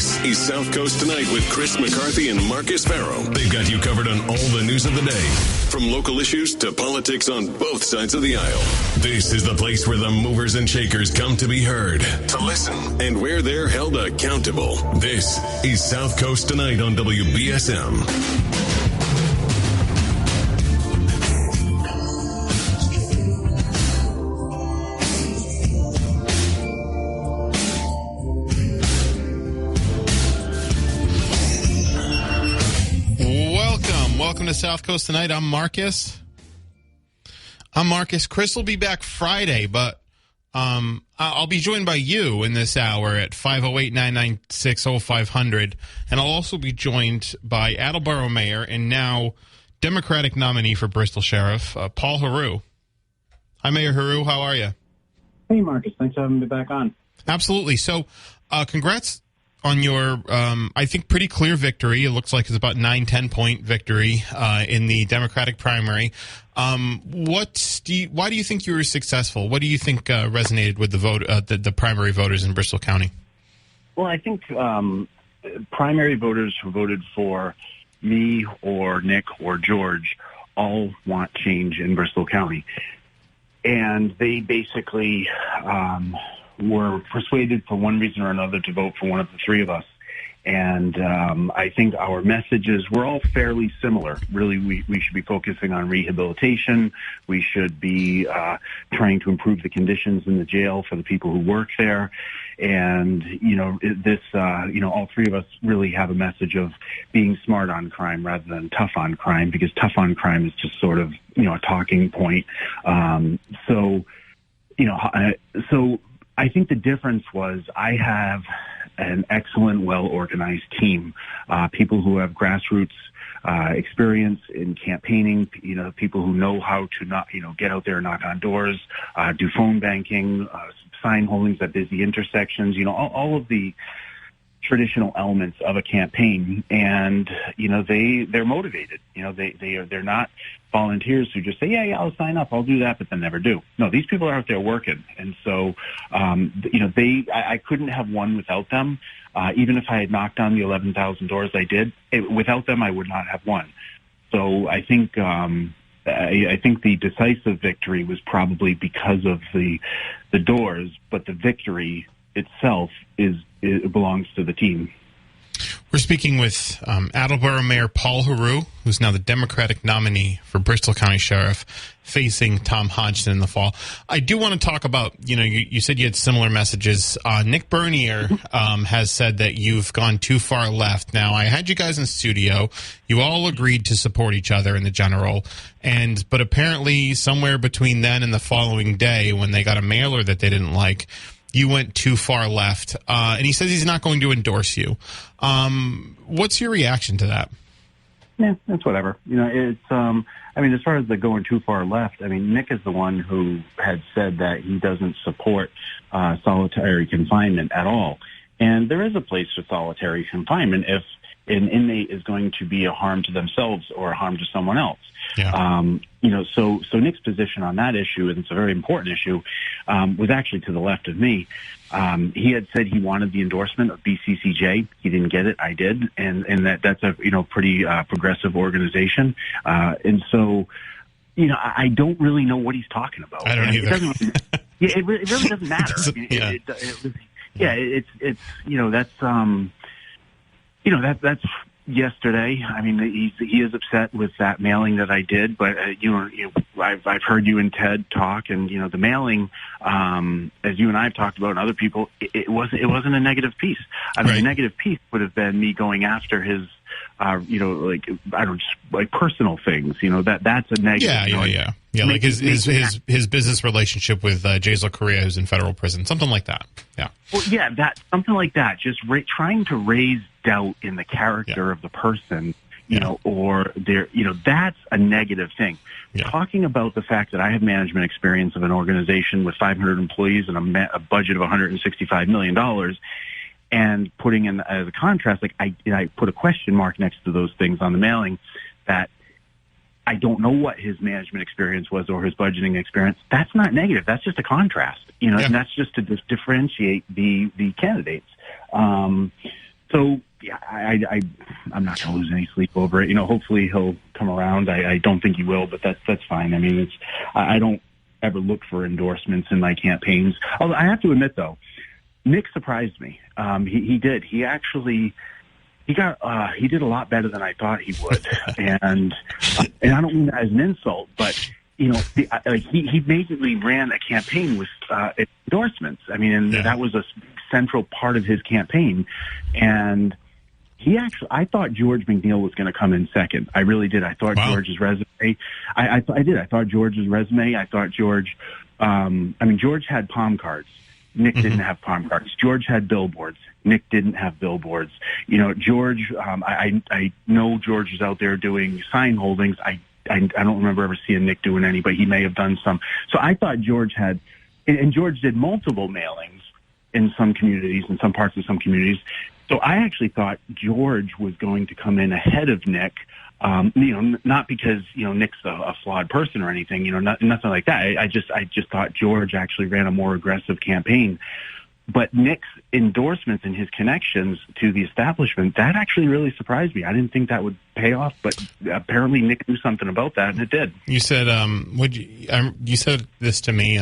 This is South Coast Tonight with Chris McCarthy and Marcus Farrow. They've got you covered on all the news of the day, from local issues to politics on both sides of the aisle. This is the place where the movers and shakers come to be heard, to listen, and where they're held accountable. This is South Coast Tonight on WBSM. Welcome to South Coast Tonight. I'm Marcus. Chris will be back Friday, but I'll be joined by you in this hour at 508-996-0500. And I'll also be joined by Attleboro Mayor and now Democratic nominee for Bristol Sheriff, Paul Heroux. Hi, Mayor Heroux. How are you? Hey, Marcus. Thanks for having me back on. Absolutely. So congrats on your, I think, pretty clear victory. It looks like it's about 9-10 point victory in the Democratic primary. Why do you think you were successful? What do you think resonated with the primary voters in Bristol County? Well, I think primary voters who voted for me or Nick or George all want change in Bristol County. And they basically were persuaded for one reason or another to vote for one of the three of us. And I think our messages were all fairly similar. Really, we should be focusing on rehabilitation. We should be trying to improve the conditions in the jail for the people who work there. And, all three of us really have a message of being smart on crime rather than tough on crime, because tough on crime is just sort of, a talking point. So I think the difference was I have an excellent, well-organized team, people who have grassroots experience in campaigning, people who know how to get out there and knock on doors, do phone banking, sign holdings at busy intersections, all of the traditional elements of a campaign. And, they're motivated. They're not volunteers who just say, yeah, I'll sign up, I'll do that, but then never do. No, these people are out there working. And so, I couldn't have won without them. Even if I had knocked on the 11,000 doors I did, without them, I would not have won. So I think, I think the decisive victory was probably because of the doors, but the victory itself it belongs to the team. We're speaking with Attleboro Mayor Paul Heroux, who's now the Democratic nominee for Bristol County Sheriff, facing Tom Hodgson in the fall. I do want to talk about, you said you had similar messages. Nick Bernier has said that you've gone too far left. Now, I had you guys in studio. You all agreed to support each other in the general, but apparently somewhere between then and the following day, when they got a mailer that they didn't like, you went too far left, and he says he's not going to endorse you. What's your reaction to that? Yeah, it's whatever. It's, as far as the going too far left, Nick is the one who had said that he doesn't support solitary confinement at all. And there is a place for solitary confinement if an inmate is going to be a harm to themselves or a harm to someone else. Yeah. So Nick's position on that issue, and it's a very important issue, was actually to the left of me. He had said he wanted the endorsement of BCCJ. He didn't get it. I did. And that's a, pretty progressive organization. And so, I don't really know what he's talking about. I don't either. It really doesn't matter. That's yesterday. He is upset with that mailing that I did, but I've heard you and Ted talk, and the mailing, as you and I have talked about, and other people, it wasn't a negative piece. Right. A negative piece would have been me going after his, personal things. That's a negative. Yeah, like his business relationship with Jazel Correa, who's in federal prison, something like that. Yeah. Well, something like that. Just trying to raise doubt in the character of the person, or their, that's a negative thing. Yeah. Talking about the fact that I have management experience of an organization with 500 employees and a budget of $165 million, and putting in as a contrast, I put a question mark next to those things on the mailing that I don't know what his management experience was or his budgeting experience. That's not negative. That's just a contrast, and that's just to differentiate the candidates. So yeah, I'm not going to lose any sleep over it. Hopefully he'll come around. I don't think he will, but that's fine. I mean, I don't ever look for endorsements in my campaigns. Although I have to admit, though, Nick surprised me. He did. He did a lot better than I thought he would, and I don't mean that as an insult, but he basically ran a campaign with endorsements. I mean, that was a central part of his campaign, and I thought George McNeil was going to come in second. I really did. I thought George's resume. I did. I thought George's resume. I thought George. George had palm cards. Nick didn't have palm cards. George had billboards. Nick didn't have billboards. George. I know George is out there doing sign holdings. I don't remember ever seeing Nick doing any, but he may have done some. So I thought George had, and George did multiple mailings in some communities, in some parts of some communities. So I actually thought George was going to come in ahead of Nick, not because, Nick's a flawed person or anything, nothing like that. I just thought George actually ran a more aggressive campaign. But Nick's endorsements and his connections to the establishment, that actually really surprised me. I didn't think that would pay off, but apparently Nick knew something about that, and it did. You said, you said this to me,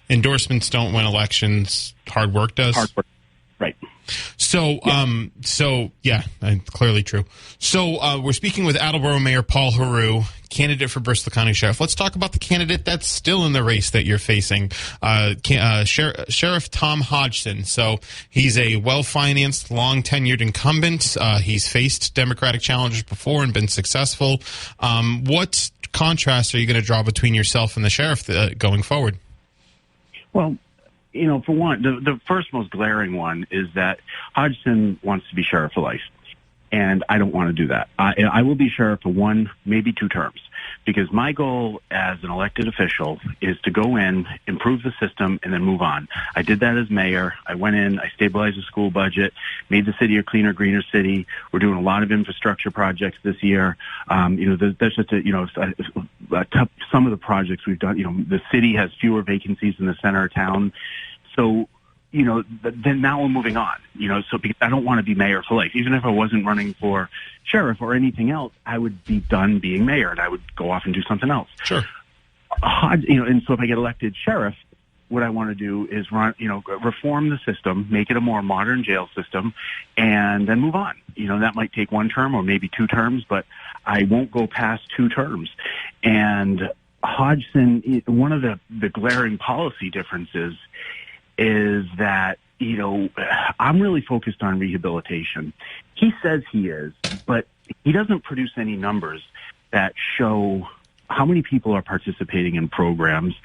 endorsements don't win elections, hard work does? Hard work. Right. So, yeah, clearly true. So, we're speaking with Attleboro Mayor Paul Heroux, candidate for Bristol County Sheriff. Let's talk about the candidate that's still in the race that you're facing, Sheriff Tom Hodgson. So, he's a well-financed, long-tenured incumbent. He's faced Democratic challengers before and been successful. What contrast are you going to draw between yourself and the sheriff going forward? Well, for one, the first most glaring one is that Hodgson wants to be sheriff for life, and I don't want to do that. I will be sheriff for 1, maybe 2 terms, because my goal as an elected official is to go in, improve the system, and then move on. I did that as mayor. I went in, I stabilized the school budget, made the city a cleaner, greener city. We're doing a lot of infrastructure projects this year. That's just some of the projects we've done. The city has fewer vacancies in the center of town. So, then now we're moving on, so because I don't want to be mayor for life. Even if I wasn't running for sheriff or anything else, I would be done being mayor and I would go off and do something else. Sure. And so if I get elected sheriff, what I want to do is reform the system, make it a more modern jail system, and then move on. That might take 1 term or maybe 2 terms, but I won't go past 2 terms. And Hodgson, one of the glaring policy differences is that, I'm really focused on rehabilitation. He says he is, but he doesn't produce any numbers that show how many people are participating in programs,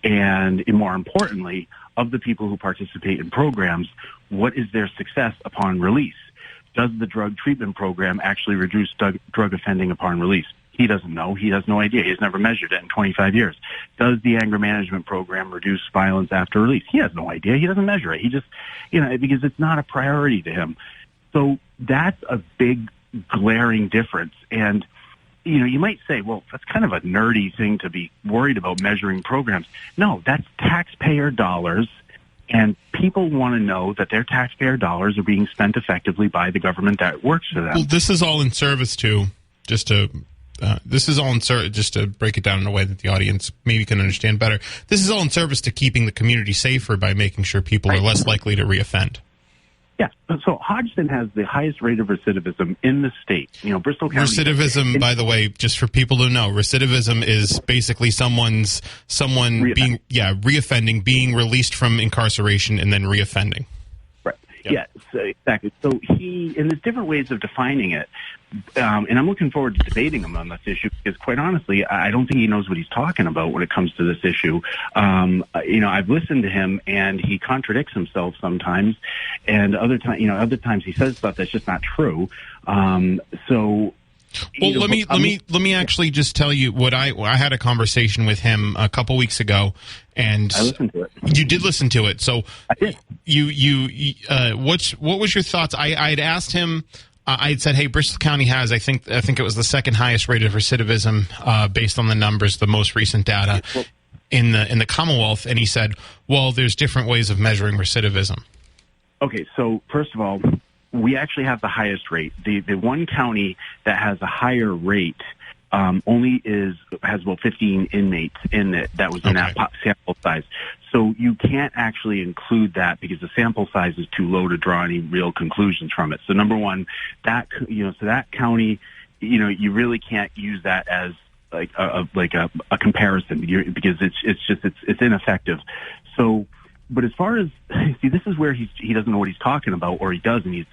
and more importantly, of the people who participate in programs, what is their success upon release? Does the drug treatment program actually reduce drug offending upon release? He doesn't know. He has no idea. He's never measured it in 25 years. Does the anger management program reduce violence after release? He has no idea. He doesn't measure it. He just, because it's not a priority to him. So that's a big glaring difference. And, you might say, well, that's kind of a nerdy thing to be worried about measuring programs. No, that's taxpayer dollars. And people want to know that their taxpayer dollars are being spent effectively by the government that works for them. Well, this is all in service to, just to break it down in a way that the audience maybe can understand better. This is all in service to keeping the community safer by making sure people are less likely to reoffend. Yeah. So Hodgson has the highest rate of recidivism in the state. Bristol County. Recidivism, by the way, just for people to know, recidivism is basically someone being reoffending, being released from incarceration and then reoffending. Right. Yep. Yeah. So, exactly. So and there's different ways of defining it. And I'm looking forward to debating him on this issue because, quite honestly, I don't think he knows what he's talking about when it comes to this issue. I've listened to him, and he contradicts himself sometimes, and other times he says stuff that's just not true. Let me actually just tell you what I had a conversation with him a couple weeks ago, and I listened to it. You did listen to it, so I did. What was your thoughts? I had asked him. I had said, "Hey, Bristol County has, I think it was the second highest rate of recidivism based on the numbers, the most recent data in the Commonwealth." And he said, "Well, there's different ways of measuring recidivism." Okay, so first of all, we actually have the highest rate. The one county that has a higher rate only has about 15 inmates in it. That was in that sample size. So you can't actually include that because the sample size is too low to draw any real conclusions from it. So number one, that county, you really can't use that as like a comparison because it's ineffective. So. But as far as this is where he doesn't know what he's talking about, or he does, and he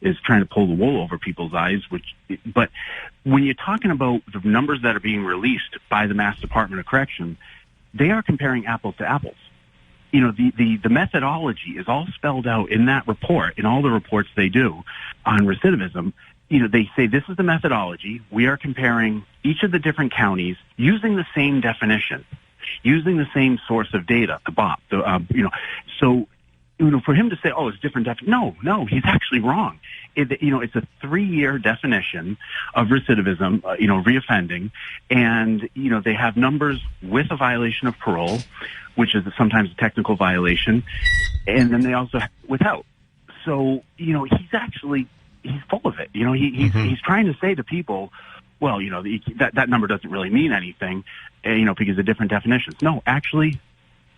is trying to pull the wool over people's eyes. But when you're talking about the numbers that are being released by the Mass Department of Correction, they are comparing apples to apples. The methodology is all spelled out in that report, in all the reports they do on recidivism. They say this is the methodology. We are comparing each of the different counties using the same definition, using the same source of data, the BOP. So for him to say, "Oh, it's different definition," no, he's actually wrong. It's a 3-year definition of recidivism, reoffending, and they have numbers with a violation of parole, which is sometimes a technical violation, and then they also have without. So he's full of it. He's trying to say to people, well, that number doesn't really mean anything, because of different definitions. No, actually,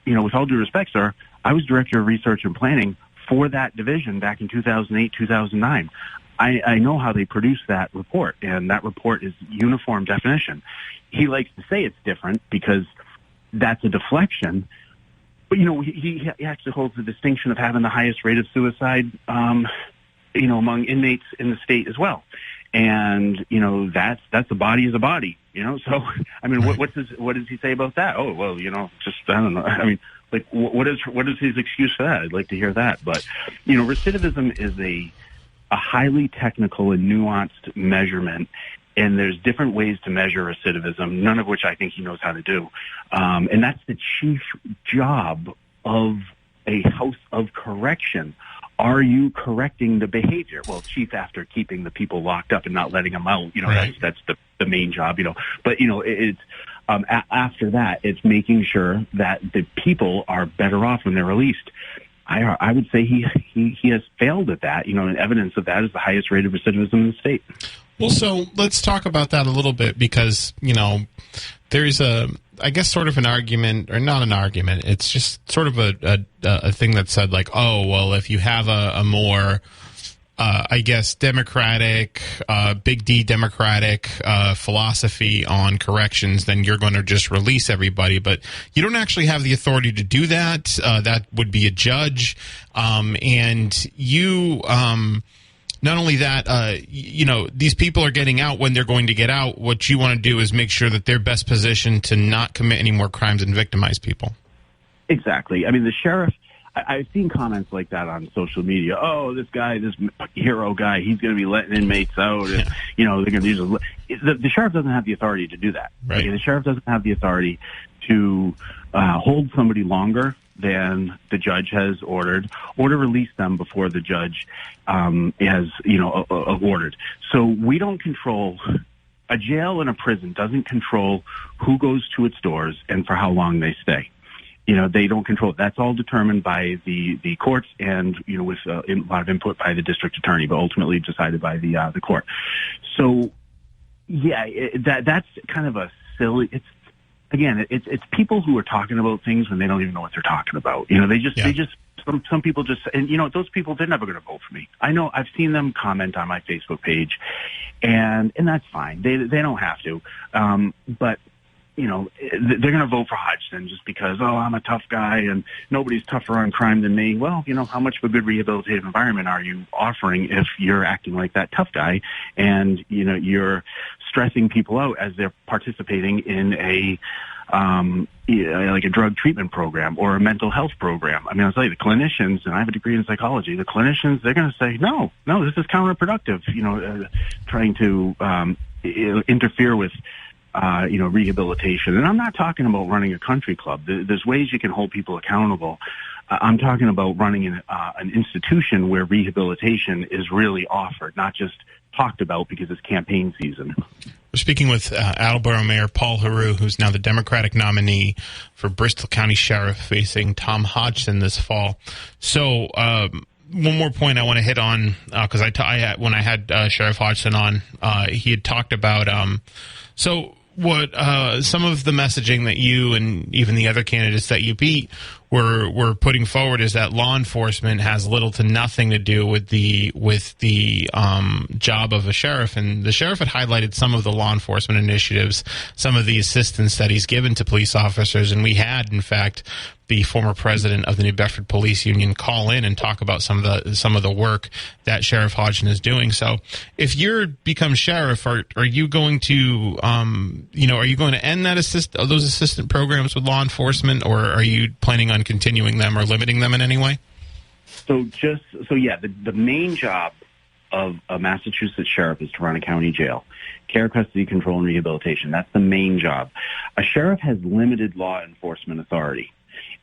with all due respect, sir, I was director of research and planning for that division back in 2008, 2009. I know how they produced that report, and that report is uniform definition. He likes to say it's different because that's a deflection, but, he actually holds the distinction of having the highest rate of suicide, among inmates in the state as well. And that's a body is a body, So I mean, what does he say about that? Oh well, just I don't know. I mean, like what is his excuse for that? I'd like to hear that. But recidivism is a highly technical and nuanced measurement, and there's different ways to measure recidivism. None of which I think he knows how to do, and that's the chief job of a house of correction. Are you correcting the behavior? Well, chief after keeping the people locked up and not letting them out, right. That's the main job, But, it's after that, it's making sure that the people are better off when they're released. I would say he has failed at that, and evidence of that is the highest rate of recidivism in the state. Well, so let's talk about that a little bit because, there's I guess sort of an argument, or not an argument, it's just sort of a thing that said like, oh, well, if you have a more, I guess, democratic, big D democratic philosophy on corrections, then you're going to just release everybody. But you don't actually have the authority to do that. That would be a judge. And you... Not only that, these people are getting out when they're going to get out. What you want to do is make sure that they're best positioned to not commit any more crimes and victimize people. Exactly. I mean, the sheriff, I've seen comments like that on social media. Oh, this Heroux guy, he's going to be letting inmates out. And, they're going to use the sheriff doesn't have the authority to do that. Right. The sheriff doesn't have the authority to hold somebody longer than the judge has ordered, or to release them before the judge has, ordered. So we don't control, a jail and a prison doesn't control who goes to its doors and for how long they stay. They don't control it. That's all determined by the courts and, with a lot of input by the district attorney, but ultimately decided by the court. So, yeah, that's kind of a silly, it's people who are talking about things when they don't even know what they're talking about. Some people just, and those people, they're never going to vote for me. I know, I've seen them comment on my Facebook page, and that's fine. They don't have to. But they're going to vote for Hodgson just because, I'm a tough guy and nobody's tougher on crime than me. Well, how much of a good rehabilitative environment are you offering if you're acting like that tough guy and, you're stressing people out as they're participating in like a drug treatment program or a mental health program. I mean, I'll tell you, the clinicians, and I have a degree in psychology, the clinicians, they're going to say, no, this is counterproductive, trying to interfere with rehabilitation. And I'm not talking about running a country club. There's ways you can hold people accountable. I'm talking about running an institution where rehabilitation is really offered, not just talked about because it's campaign season. We're speaking with Attleboro Mayor Paul Heroux, who's now the Democratic nominee for Bristol County Sheriff, facing Tom Hodgson this fall. So, one more point I want to hit on, because when I had Sheriff Hodgson on, he had talked about what some of the messaging that you and even the other candidates that you beat were putting forward is that law enforcement has little to nothing to do with the job of a sheriff. And the sheriff had highlighted some of the law enforcement initiatives, some of the assistance that he's given to police officers. And we had, in fact, the former president of the New Bedford Police Union call in and talk about some of the work that Sheriff Hodgson is doing. So, if you become sheriff, are you going to are you going to end those assistant programs with law enforcement, or are you planning on continuing them or limiting them in any way? The main job of a Massachusetts sheriff is to run a county jail. Care, custody, control, and rehabilitation. That's the main job. A sheriff has limited law enforcement authority.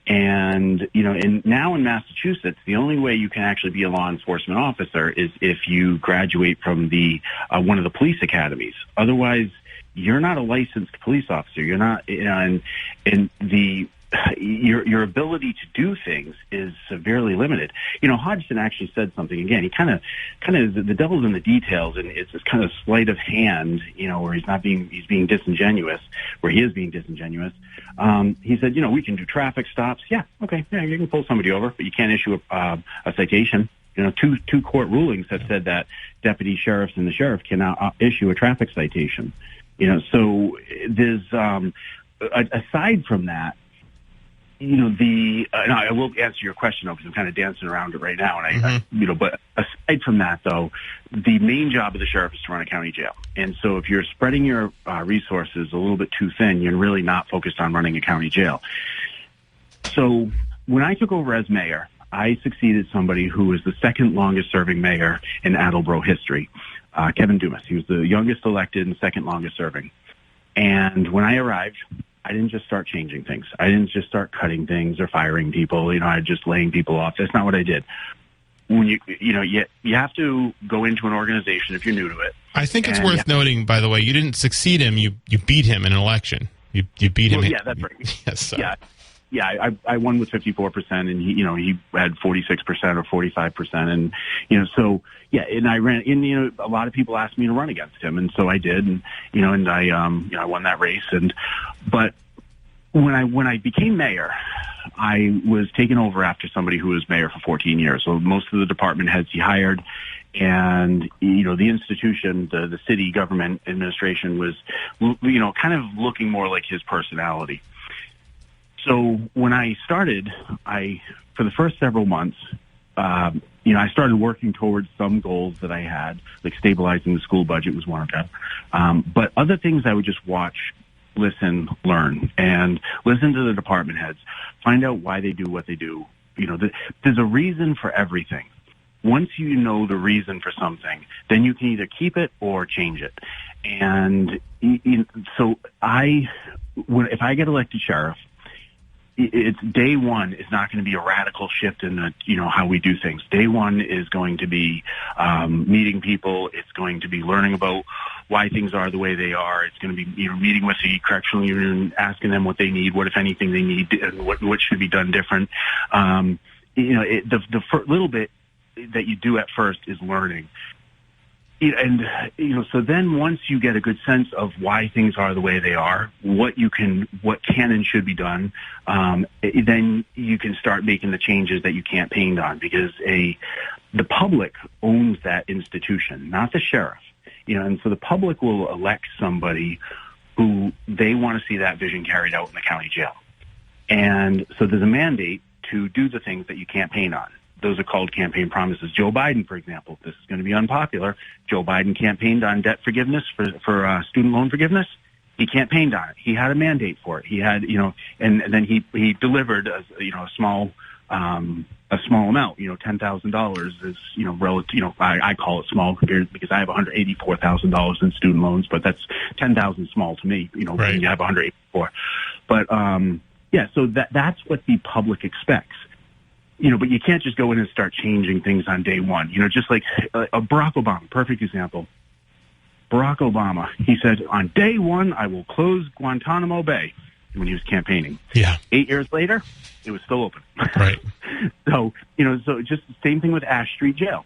And, now in Massachusetts, the only way you can actually be a law enforcement officer is if you graduate from one of the police academies. Otherwise, you're not a licensed police officer. You're not, your ability to do things is severely limited. Hodgson actually said something again. He kind of the devil's in the details, and it's this kind of sleight of hand, where he's being disingenuous, where he is being disingenuous. He said, we can do traffic stops. Yeah, okay, yeah, you can pull somebody over, but you can't issue a citation. Two court rulings have said that deputy sheriffs and the sheriff cannot issue a traffic citation. So there's aside from that. And I will answer your question, though, because I'm kind of dancing around it right now. And but aside from that, though, the main job of the sheriff is to run a county jail. And so if you're spreading your resources a little bit too thin, you're really not focused on running a county jail. So when I took over as mayor, I succeeded somebody who was the second longest serving mayor in Attleboro history, Kevin Dumas. He was the youngest elected and second longest serving. And when I arrived, I didn't just start changing things. I didn't just start cutting things or firing people. I just laying people off. That's not what I did. When you have to go into an organization if you're new to it. I think it's worth noting, by the way, you didn't succeed him. You beat him in an election. You beat him. Yeah, that's right. Yes. So. Yeah. I won with 54%, and he had 46% or 45%, and so yeah, and I ran. And a lot of people asked me to run against him, and so I did, and I won that race. But when I became mayor, I was taken over after somebody who was mayor for 14 years. So most of the department heads he hired, and the institution, the city government administration was kind of looking more like his personality. So when I started, for the first several months, I started working towards some goals that I had, like stabilizing the school budget was one of them. But other things I would just watch, listen, learn, and listen to the department heads, find out why they do what they do. There's a reason for everything. Once you know the reason for something, then you can either keep it or change it. And so if I get elected sheriff, it's day one is not going to be a radical shift in how we do things. Day one is going to be meeting people. It's going to be learning about why things are the way they are. It's going to be meeting with the correctional union, asking them what they need, what if anything they need, and what should be done different. The little bit that you do at first is learning. And so then once you get a good sense of why things are the way they are, what can and should be done, then you can start making the changes that you campaigned on, because the public owns that institution, not the sheriff. And so the public will elect somebody who they want to see that vision carried out in the county jail. And so there's a mandate to do the things that you campaign on. Those are called campaign promises. Joe Biden, for example, this is going to be unpopular. Joe Biden campaigned on debt forgiveness for student loan forgiveness. He campaigned on it. He had a mandate for it. He had, and then he delivered a small amount. $10,000 is relative. I call it small compared, because I have $184,000 in student loans, but that's $10,000 small to me. Right. When you have 184. But so that's what the public expects. But you can't just go in and start changing things on day one. Just like Barack Obama, perfect example. Barack Obama, he said, on day one, I will close Guantanamo Bay. when he was campaigning. Yeah. 8 years later, it was still open. Right. So just the same thing with Ash Street Jail.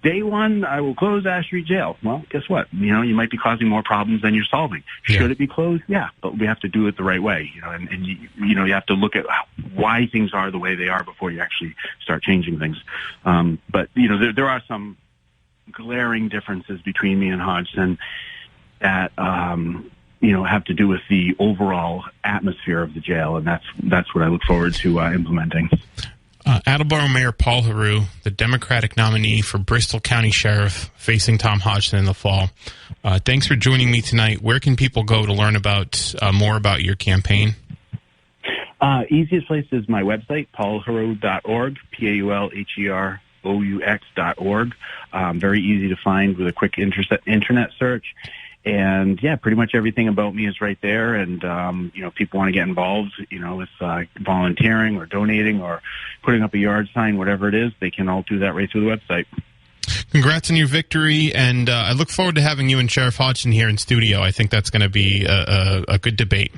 Day one, I will close Ash Street Jail. Well, guess what? You might be causing more problems than you're solving. Should it be closed? Yeah, but we have to do it the right way. And you have to look at why things are the way they are before you actually start changing things. But there are some glaring differences between me and Hodgson that have to do with the overall atmosphere of the jail, and that's what I look forward to implementing. Attleboro Mayor Paul Heroux, the Democratic nominee for Bristol County Sheriff, facing Tom Hodgson in the fall. Thanks for joining me tonight. Where can people go to learn about more about your campaign? Easiest place is my website, paulheroux.org, PaulHeroux.org. Very easy to find with a quick internet search. And yeah, pretty much everything about me is right there. And, people want to get involved, with volunteering or donating or putting up a yard sign, whatever it is, they can all do that right through the website. Congrats on your victory. And I look forward to having you and Sheriff Hodgson here in studio. I think that's going to be a good debate.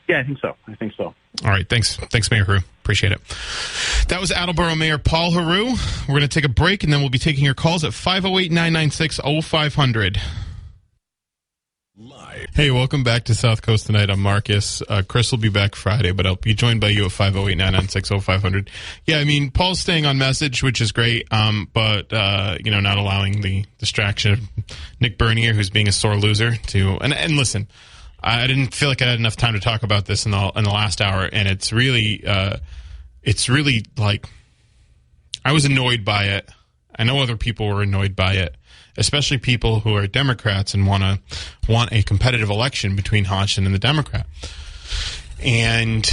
Yeah, I think so. All right. Thanks, Mayor Heroux. Appreciate it. That was Attleboro Mayor Paul Heroux. We're going to take a break, and then we'll be taking your calls at 508-996-0500. Live. Hey, welcome back to South Coast Tonight. I'm Marcus. Chris will be back Friday, but I'll be joined by you at 508-996-0500. Yeah, I mean, Paul's staying on message, which is great, but not allowing the distraction of Nick Bernier, who's being a sore loser, to... And listen, I didn't feel like I had enough time to talk about this in the last hour, and it's really like... I was annoyed by it. I know other people were annoyed by it, especially people who are Democrats and want a competitive election between Hodgson and the Democrat. And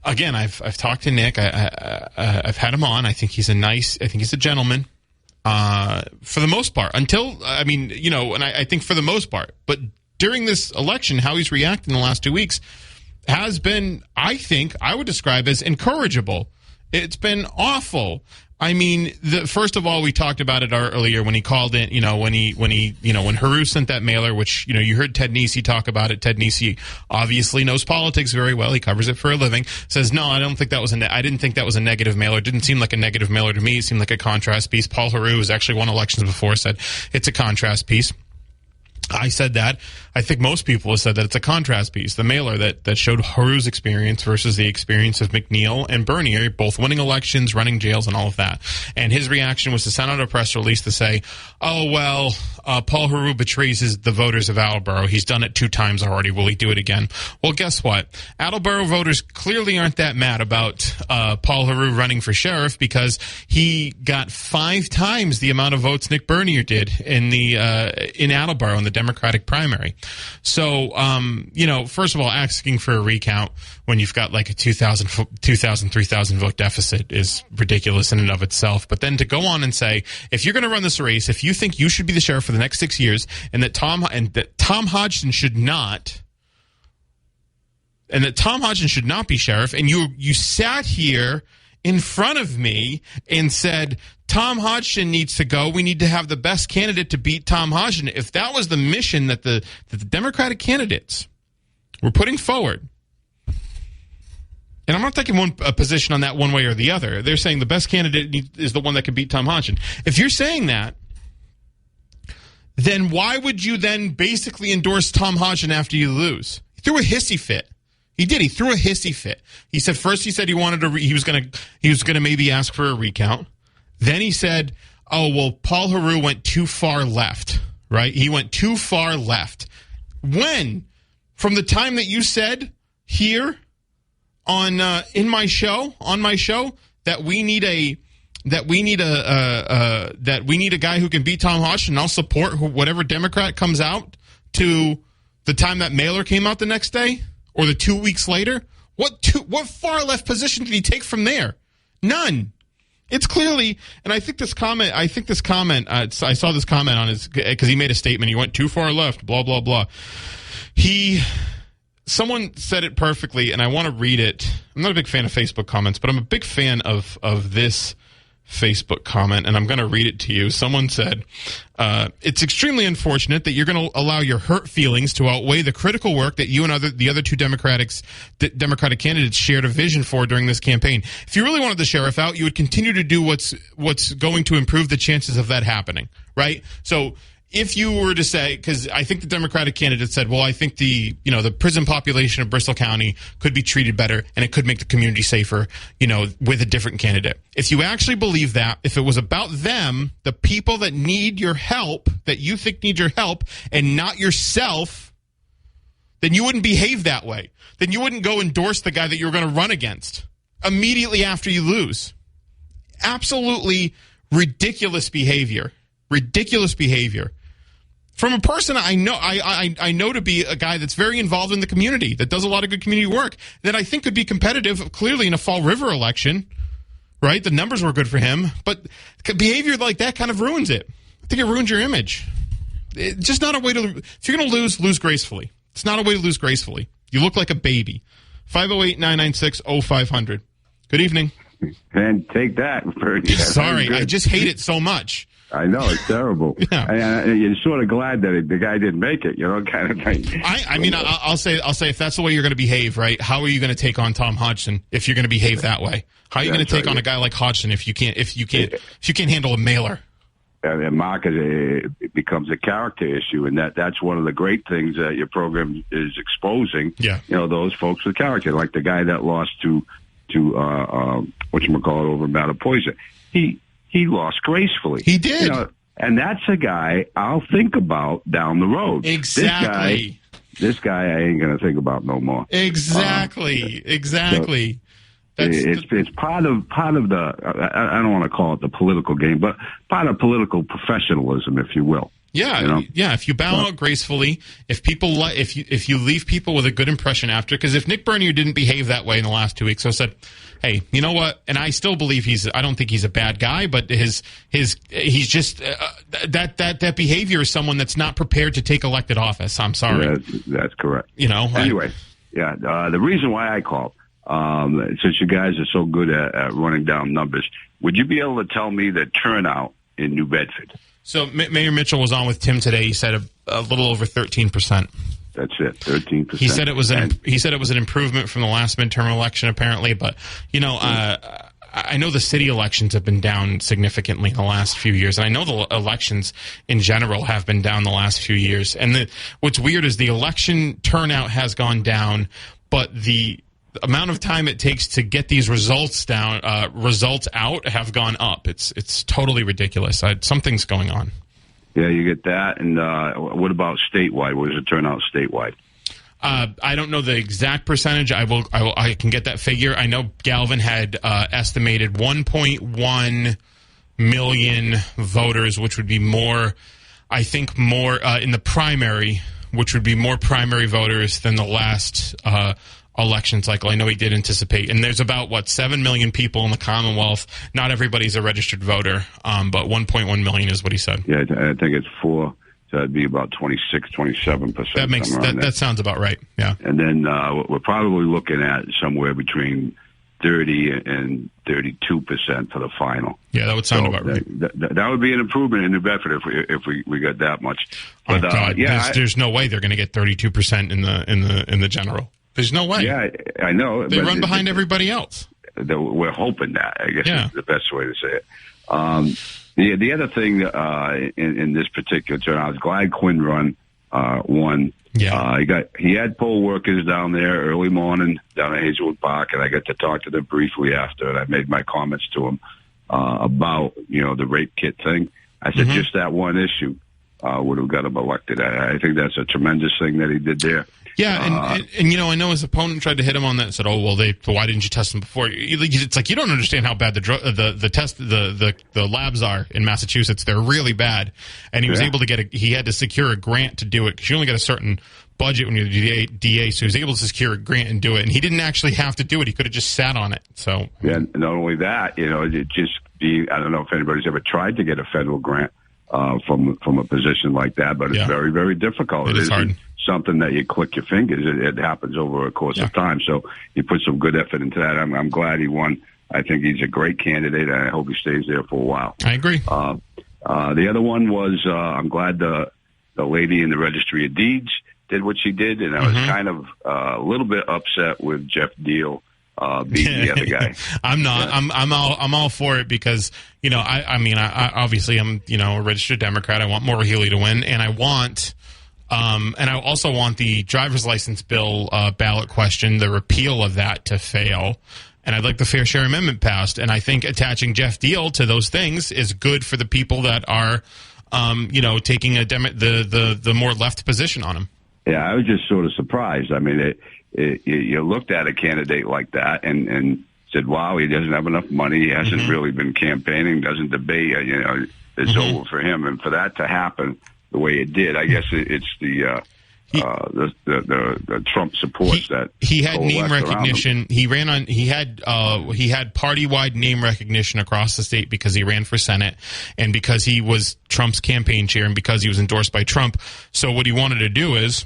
again, I've talked to Nick. I've had him on. I think he's a gentleman for the most part. I think for the most part. But during this election, how he's reacted in the last 2 weeks has been, I think, I would describe as incorrigible. It's been awful. I mean, first of all, we talked about it earlier when he called in, when Heroux sent that mailer, which, you heard Ted Nesi talk about it. Ted Nesi obviously knows politics very well. He covers it for a living. Says, no, I didn't think that was a negative mailer. It didn't seem like a negative mailer to me. It seemed like a contrast piece. Paul Heroux, who's actually won elections before, said it's a contrast piece. I said that. I think most people have said that it's a contrast piece. The mailer that showed Heroux's experience versus the experience of McNeil and Bernier, both winning elections, running jails, and all of that. And his reaction was to send out a press release to say, oh, well, Paul Heroux betrays the voters of Attleboro. He's done it 2 times already. Will he do it again? Well, guess what? Attleboro voters clearly aren't that mad about Paul Heroux running for sheriff because he got 5 times the amount of votes Nick Bernier did in Attleboro in the Democratic primary. So, first of all, asking for a recount when you've got like a 2,000, 3,000 vote deficit is ridiculous in and of itself. But then to go on and say, if you're going to run this race, if you think you should be the sheriff for the next 6 years, and that Tom Hodgson should not be sheriff, and you sat here in front of me and said, Tom Hodgson needs to go. We need to have the best candidate to beat Tom Hodgson. If that was the mission that the Democratic candidates were putting forward, and I'm not taking a position on that one way or the other. They're saying the best candidate is the one that can beat Tom Hodgson. If you're saying that, then why would you then basically endorse Tom Hodgson after you lose? He threw a hissy fit. He did. He threw a hissy fit. He said he wanted to. He was gonna maybe ask for a recount. Then he said, "Oh well, Paul Heroux went too far left. Right? He went too far left." When? From the time that you said here on my show that we need a guy who can beat Tom Hodgson, and I'll support whatever Democrat comes out, to the time that mailer came out the next day or the 2 weeks later. What far left position did he take from there? None. It's clearly, and I think this comment, I saw this comment on his, because he made a statement, he went too far left, blah, blah, blah. Someone said it perfectly, and I want to read it. I'm not a big fan of Facebook comments, but I'm a big fan of this Facebook comment, and I'm going to read it to you. Someone said, it's extremely unfortunate that you're going to allow your hurt feelings to outweigh the critical work that you and the other two Democratic candidates shared a vision for during this campaign. If you really wanted the sheriff out, you would continue to do what's going to improve the chances of that happening, right? So if you were to say, because I think the Democratic candidate said, well, I think the prison population of Bristol County could be treated better and it could make the community safer, with a different candidate. If you actually believe that, if it was about them, the people that need your help, that you think need your help, and not yourself, then you wouldn't behave that way. Then you wouldn't go endorse the guy that you're going to run against immediately after you lose. Absolutely ridiculous behavior. Ridiculous behavior. From a person I know to be a guy that's very involved in the community, that does a lot of good community work, that I think could be competitive clearly in a Fall River election, right? The numbers were good for him, but behavior like that kind of ruins it. I think it ruins your image. It's just not a way to, if you're going to lose gracefully. It's not a way to lose gracefully. You look like a baby. 508-996-0500. Good evening. And take that. Sorry, I just hate it so much. I know, it's terrible. Yeah. And you're sort of glad that the guy didn't make it, kind of thing. I'll say if that's the way you're going to behave, right? How are you going to take on Tom Hodgson if you're going to behave that way? How are you going to take on a guy like Hodgson if you can't handle a mailer? And Mark, it becomes a character issue, and that's one of the great things that your program is exposing. Yeah. Those folks with character, like the guy that lost to whatchamacallit over Mattapoisett. He lost gracefully. He did. And that's a guy I'll think about down the road. Exactly. This guy I ain't going to think about no more. Exactly. Exactly. So it's part of the, I don't want to call it the political game, but part of political professionalism, if you will. Yeah, yeah. If you bow out gracefully, if you leave people with a good impression after, because if Nick Bernier didn't behave that way in the last 2 weeks, so I said, hey, you know what? And I still believe I don't think he's a bad guy, but he's just that behavior is someone that's not prepared to take elected office. I'm sorry. That's correct. Anyway, the reason why I called, since you guys are so good at running down numbers, would you be able to tell me the turnout in New Bedford? So Mayor Mitchell was on with Tim today. He said a little over 13%. That's it, 13%. He said it was an improvement from the last midterm election, apparently. But I know the city elections have been down significantly in the last few years, and I know the elections in general have been down the last few years. And what's weird is the election turnout has gone down, but the amount of time it takes to get these results out have gone up. It's totally ridiculous. Something's going on. Yeah, you get that. And what about statewide? What does it turn out statewide? I don't know the exact percentage. I can get that figure. I know Galvin had estimated 1.1 million voters, which would be more, I think, more in the primary, which would be more primary voters than the last election cycle. I know he did anticipate. And there's about, 7 million people in the Commonwealth. Not everybody's a registered voter, but 1.1 million is what he said. Yeah, I think it's 4. So that'd be about 27%. That sounds about right. Yeah. And then we're probably looking at somewhere between 30 and 32% for the final. Yeah, that would sound about right. That would be an improvement in New Bedford if we got that much. But God, there's no way they're going to get 32% in the general. There's no way. Yeah, I know. They run behind everybody else. We're hoping that, I guess is the best way to say it. The other thing in this particular turn, I was glad Quinn won. Yeah. He had poll workers down there early morning down at Hazelwood Park, and I got to talk to them briefly after, and I made my comments to them about the rape kit thing. I said just that one issue would have got him elected. I think that's a tremendous thing that he did there. Yeah, and I know his opponent tried to hit him on that and said, "Oh, well, why didn't you test them before?" It's like you don't understand how bad the labs are in Massachusetts. They're really bad, and he was able to he had to secure a grant to do it because you only get a certain budget when you're the DA. So he was able to secure a grant and do it, and he didn't actually have to do it. He could have just sat on it. So not only that, it just I don't know if anybody's ever tried to get a federal grant from a position like that, but it's very, very difficult. It is hard. Something that you click your fingers. It happens over a course of time. So he put some good effort into that. I'm glad he won. I think he's a great candidate, and I hope he stays there for a while. I agree. The other one was I'm glad the lady in the Registry of Deeds did what she did, and I was kind of a little bit upset with Jeff Deal beating the other guy. I'm not. Yeah. I'm all for it because I obviously I'm a registered Democrat. I want Maura Healey to win, and I want. And I also want the driver's license bill ballot question, the repeal of that, to fail. And I'd like the Fair Share Amendment passed. And I think attaching Jeff Deal to those things is good for the people that are, taking the more left position on him. Yeah, I was just sort of surprised. I mean, you looked at a candidate like that and said, wow, he doesn't have enough money. He hasn't really been campaigning, doesn't debate. It's over for him. And for that to happen the way it did, I guess it's the Trump supports that he had name recognition. He ran on. He had party-wide name recognition across the state because he ran for Senate and because he was Trump's campaign chair and because he was endorsed by Trump. So what he wanted to do is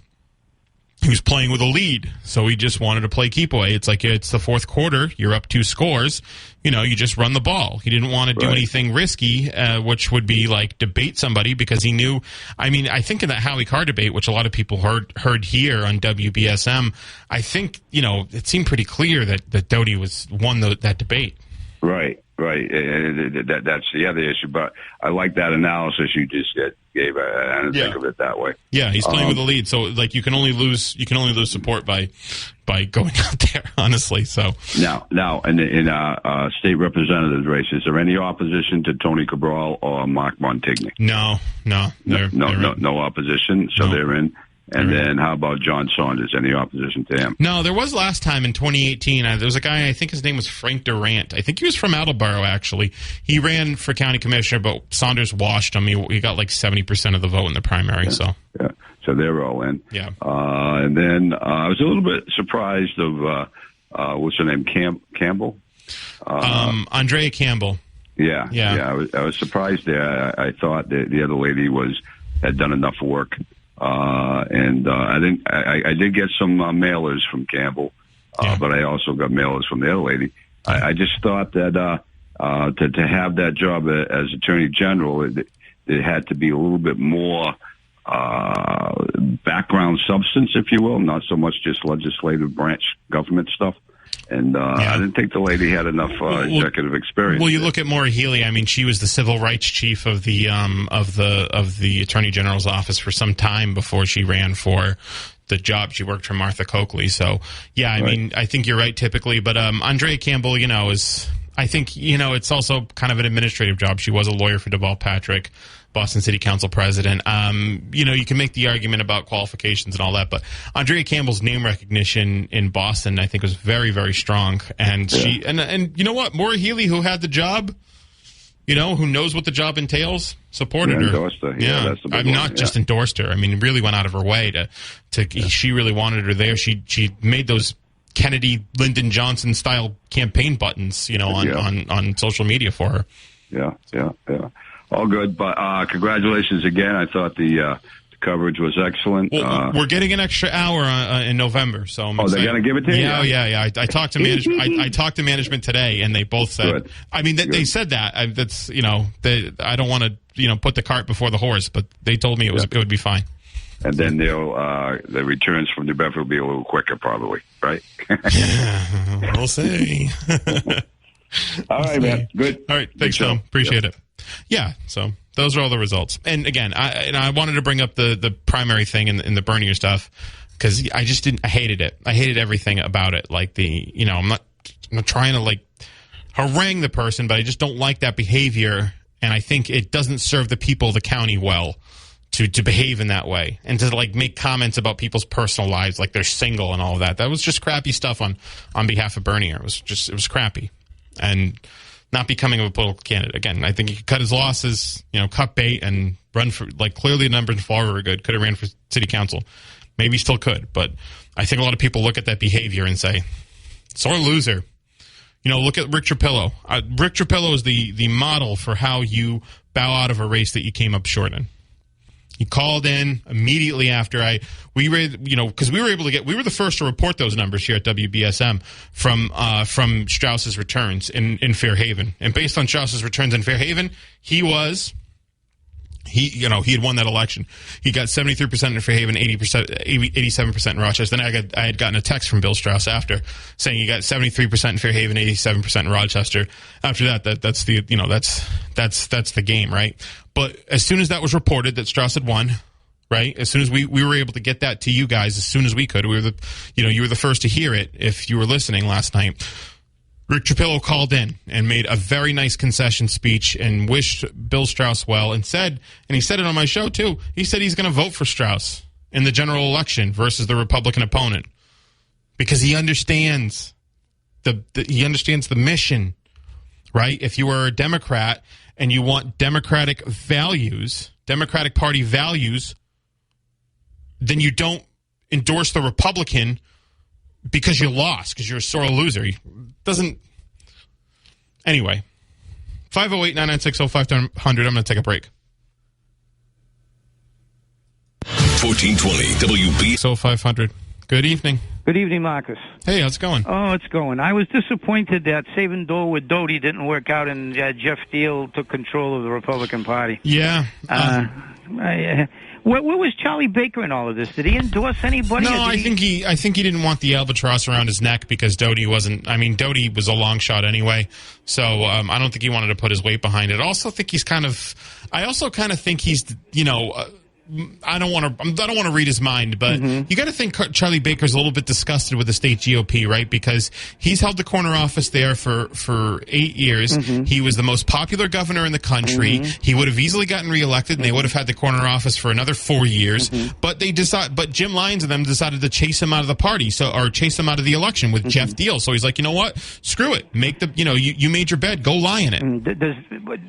he was playing with a lead, so he just wanted to play keep away. It's like it's the fourth quarter, you're up 2 scores. You just run the ball. He didn't want to do anything risky, which would be like debate somebody because he knew. I mean, I think in that Howie Carr debate, which a lot of people heard here on WBSM, I think it seemed pretty clear that Doughty won that debate. Right. That's the other issue, but I like that analysis you just gave. I didn't think of it that way. Yeah, he's playing with the lead, so like you can only lose support by going out there. Honestly, so now in state representative race, is there any opposition to Tony Cabral or Mark Montigny? No opposition. So they're in. And then how about John Saunders? Any opposition to him? No, there was last time in 2018. There was a guy, I think his name was Frank Durant. I think he was from Attleboro, actually. He ran for county commissioner, but Saunders washed him. He got like 70% of the vote in the primary. So they're all in. Yeah. And then I was a little bit surprised of, what's her name, Campbell? Andrea Campbell. Yeah. I was surprised there. I thought that the other lady had done enough work. And I did get some mailers from Campbell, but I also got mailers from the other lady. I just thought that to have that job as Attorney General, it had to be a little bit more background substance, if you will, not so much just legislative branch government stuff. And I didn't think the lady had enough executive experience. Well, you look at Maura Healey. I mean, she was the civil rights chief of the Attorney General's office for some time before she ran for the job. She worked for Martha Coakley. So, I mean, I think you're right typically. But Andrea Campbell, is I think it's also kind of an administrative job. She was a lawyer for Deval Patrick, Boston City Council president. You can make the argument about qualifications and all that, but Andrea Campbell's name recognition in Boston, I think, was very, very strong. And she and you know what, Maura Healey, who had the job, who knows what the job entails, supported her. Endorsed her. Yeah, that's the big one. Not just endorsed her. I mean, really went out of her way to. She really wanted her there. She made those Kennedy, Lyndon Johnson style campaign buttons, on social media for her. Yeah. All good, but congratulations again. I thought the coverage was excellent. Well, we're getting an extra hour in November, so I'm excited. They're going to give it to you? Yeah. I talked to management. I talked to management today, and they both said. Good. I mean, they said that. That's I don't want to put the cart before the horse, but they told me it would be fine. And then the returns from New Bedford will be a little quicker, probably, right? Yeah, we'll see. All right, man. Good. All right, thanks, Tom. Appreciate it. Yeah, so those are all the results. And again, I wanted to bring up the primary thing in the Bernier stuff because I hated it. I hated everything about it. Like I'm not trying to harangue the person, but I just don't like that behavior, and I think it doesn't serve the people of the county well to behave in that way and to make comments about people's personal lives, like they're single and all of that. That was just crappy stuff on behalf of Bernier. It was crappy. And not becoming a political candidate. Again, I think he could cut his losses, cut bait and run for, clearly the numbers in Florida were good. Could have ran for city council. Maybe he still could. But I think a lot of people look at that behavior and say, sore loser. Look at Rick Trapillo. Rick Trapillo is the model for how you bow out of a race that you came up short in. He called in immediately after we were the first to report those numbers here at WBSM from Strauss's returns in Fairhaven. And based on Strauss's returns in Fairhaven, he had won that election. He got 73% in Fairhaven, 87% in Rochester. Then I had gotten a text from Bill Strauss after saying he got 73% in Fairhaven, 87% in Rochester. After that's the game, right? But as soon as that was reported that Strauss had won, right? As soon as we were able to get that to you guys, as soon as we could, you were the first to hear it if you were listening last night. Rick Trapillo called in and made a very nice concession speech and wished Bill Strauss well and he said it on my show too, he said he's going to vote for Strauss in the general election versus the Republican opponent because he understands the mission, right? If you are a Democrat and you want Democratic Party values, then you don't endorse the Republican because you lost, because you're a sore loser. Anyway, 508-996-0500. I'm going to take a break. 1420 WB. 0500. Good evening. Good evening, Marcus. Hey, how's it going? Oh, it's going. I was disappointed that saving Dole with Doty didn't work out and Jeff Deal took control of the Republican Party. Yeah. Where was Charlie Baker in all of this? Did he endorse anybody? No, I think he didn't want the albatross around his neck because Doty wasn't. I mean, Doty was a long shot anyway, so I don't think he wanted to put his weight behind it. I also think he's kind of think he's I don't want to read his mind, but you got to think Charlie Baker's a little bit disgusted with the state GOP, right? Because he's held the corner office there for 8 years. He was the most popular governor in the country. He would have easily gotten reelected, and they would have had the corner office for another 4 years. But but Jim Lyons and them decided to chase him out of the party, or chase him out of the election with Jeff Deal. So he's like, you know what? Screw it. Make you made your bed. Go lie in it.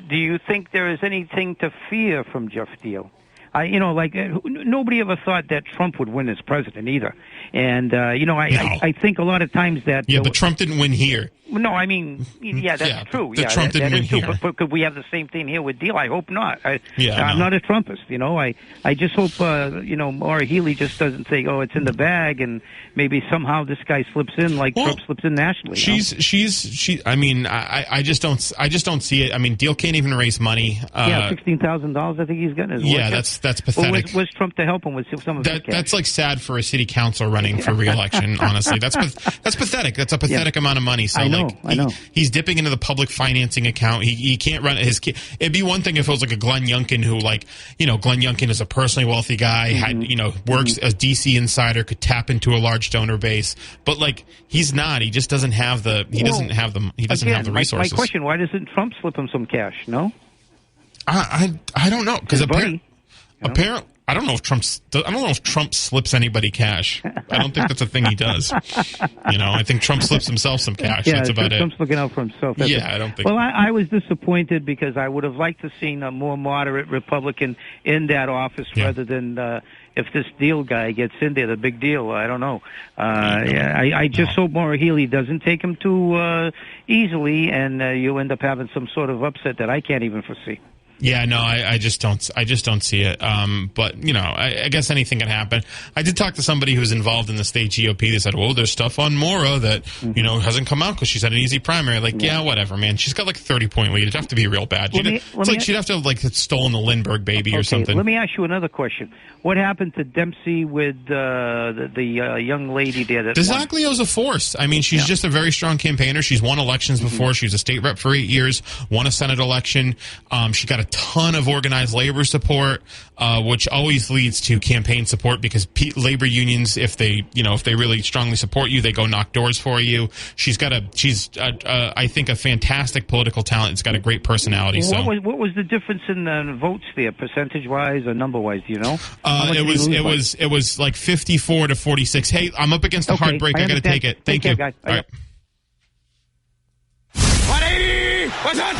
Do you think there is anything to fear from Jeff Deal? Nobody ever thought that Trump would win as president either. And, I think a lot of times that... Yeah, but Trump didn't win here. No, I mean, that's true. Trump didn't win here. But could we have the same thing here with Deal? I hope not. I'm no. not a Trumpist, I just hope, Maura Healey just doesn't think, oh, it's in the bag, and maybe somehow this guy slips in like Trump slips in nationally. I mean, I just don't see it. I mean, Deal can't even raise money. $16,000 I think he's getting. Yeah, that's pathetic. Where's Trump to help him with some of that cash? That's like sad for a city council running for re-election, honestly. That's pathetic. That's a pathetic amount of money. So I know. He's dipping into the public financing account. He can't run his kid. It'd be one thing if it was like a Glenn Youngkin who, Glenn Youngkin is a personally wealthy guy, works as DC insider, could tap into a large donor base. But he's not. He just doesn't have the. He doesn't have the resources. My question: why doesn't Trump slip him some cash? No. I don't know because apparently. I don't know if Trump slips anybody cash. I don't think that's a thing he does. I think Trump slips himself some cash. Yeah, that's about it. Trump's looking out for himself. I don't think. Well, I was disappointed because I would have liked to seen a more moderate Republican in that office rather than if this Deal guy gets in there, the big deal. I don't know. I just hope Maura Healey doesn't take him too easily, and you end up having some sort of upset that I can't even foresee. Yeah, no, I just don't see it. But I guess anything can happen. I did talk to somebody who's involved in the state GOP. They said, "Oh, there's stuff on Maura that hasn't come out because she's had an easy primary." Yeah, whatever, man. She's got 30-point lead. It'd have to be real bad. She'd have to have stolen the Lindbergh baby or something. Let me ask you another question. What happened to Dempsey with the young lady there? DeZoglio's a force. I mean, she's just a very strong campaigner. She's won elections before. She was a state rep for 8 years. Won a Senate election. She got a ton of organized labor support, which always leads to campaign support because labor unions, if they really strongly support you, they go knock doors for you. She's I think a fantastic political talent. It's got a great personality. What was the difference in the votes there, percentage wise or number wise? Do you know? It was like 54 to 46. Hey, I'm up against a hard break. I got to take it. Thank you. Guys. All right. 180. What's up?